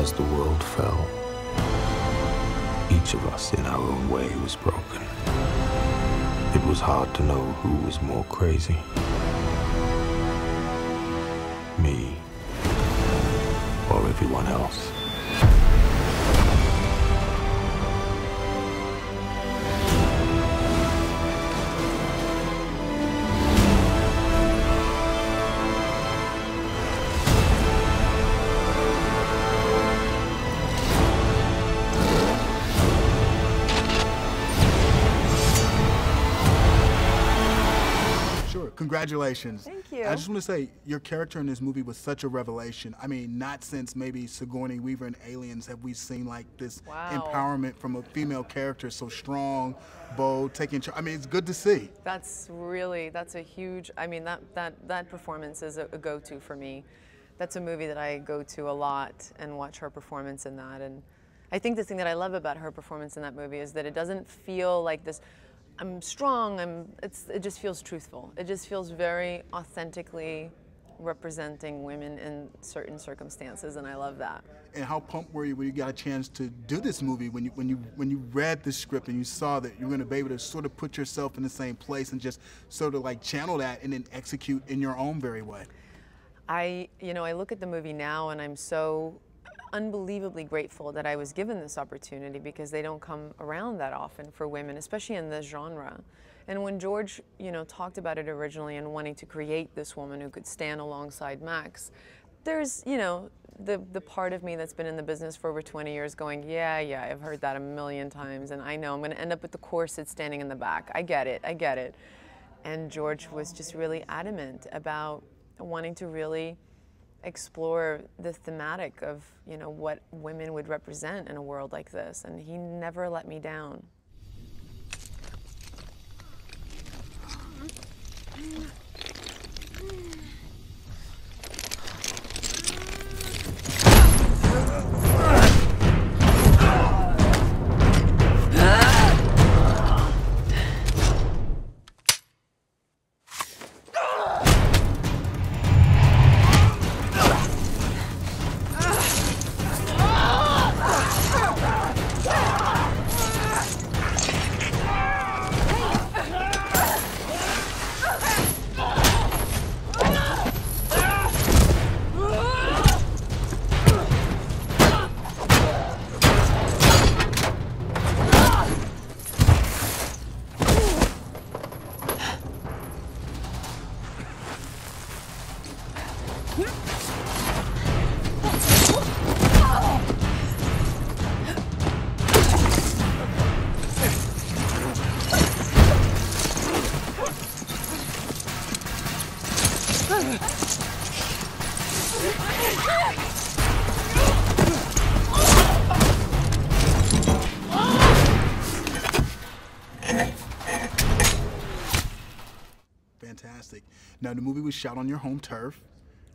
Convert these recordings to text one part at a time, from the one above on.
As the world fell, each of us in our own way was broken. It was hard to know who was more crazy. Me or everyone else. Congratulations. Thank you. I just want to say, your character in this movie was such a revelation. I mean, not since maybe Sigourney Weaver and Aliens have we seen like this empowerment from a female character, so strong, bold, taking charge. I mean, it's good to see. That's a huge, I mean, that performance is a go-to for me. That's a movie that I go to a lot and watch her performance in that. And I think the thing that I love about her performance in that movie is that it doesn't feel like this, I'm strong, it just feels truthful. It just feels very authentically representing women in certain circumstances, and I love that. And how pumped were you when you got a chance to do this movie, when you read the script and you saw that you were going to be able to sort of put yourself in the same place and just sort of like channel that and then execute in your own very way? I look at the movie now and I'm so unbelievably grateful that I was given this opportunity, because they don't come around that often for women, especially in this genre. And when George, talked about it originally and wanting to create this woman who could stand alongside Max, there's, the part of me that's been in the business for over 20 years going, yeah, I've heard that a million times, and I know I'm going to end up with the corset standing in the back. I get it. And George was just really adamant about wanting to really explore the thematic of, what women would represent in a world like this, and he never let me down. Fantastic. Now, the movie was shot on your home turf.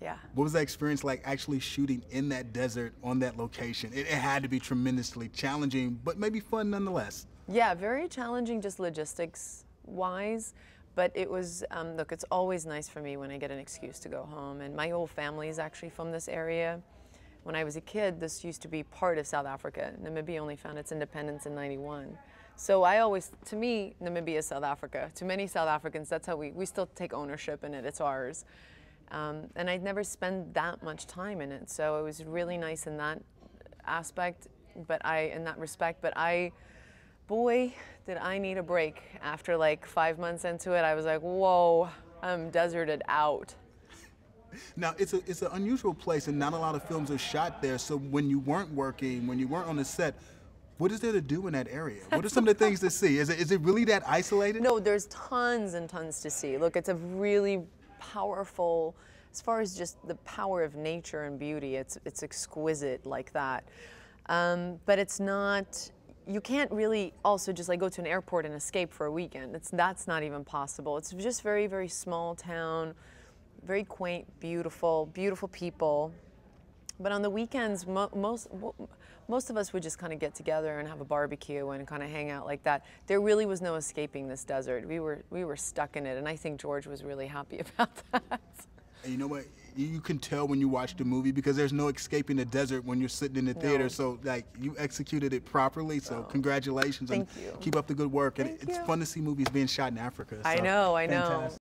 Yeah. What was that experience like, actually shooting in that desert on that location? It had to be tremendously challenging, but maybe fun nonetheless. Yeah, very challenging just logistics-wise, but it was, look, it's always nice for me when I get an excuse to go home, and my whole family is actually from this area. When I was a kid, this used to be part of South Africa. Namibia only found its independence in '91. So to me, Namibia is South Africa. To many South Africans, that's how we still take ownership in it, it's ours. And I'd never spent that much time in it, so it was really nice in that aspect, in that respect, but boy, did I need a break. After like 5 months into it, I was like, whoa, I'm deserted out. Now, it's an unusual place, and not a lot of films are shot there, so when you weren't working, when you weren't on the set, what is there to do in that area? What are some of the things to see? Is it really that isolated? No, there's tons and tons to see. Look, it's a really powerful, as far as just the power of nature and beauty, it's exquisite like that. But it's not, you can't really also just like go to an airport and escape for a weekend. That's not even possible. It's just very, very small town, very quaint, beautiful, beautiful people. But on the weekends, most of us would just kind of get together and have a barbecue and kind of hang out like that. There really was no escaping this desert. We were stuck in it, and I think George was really happy about that. And you know what? You can tell when you watch the movie because there's no escaping the desert when you're sitting in the theater. So like you executed it properly. So congratulations. Thank you. Keep up the good work. And Thank it's you. fun to see movies being shot in Africa. So I know. fantastic.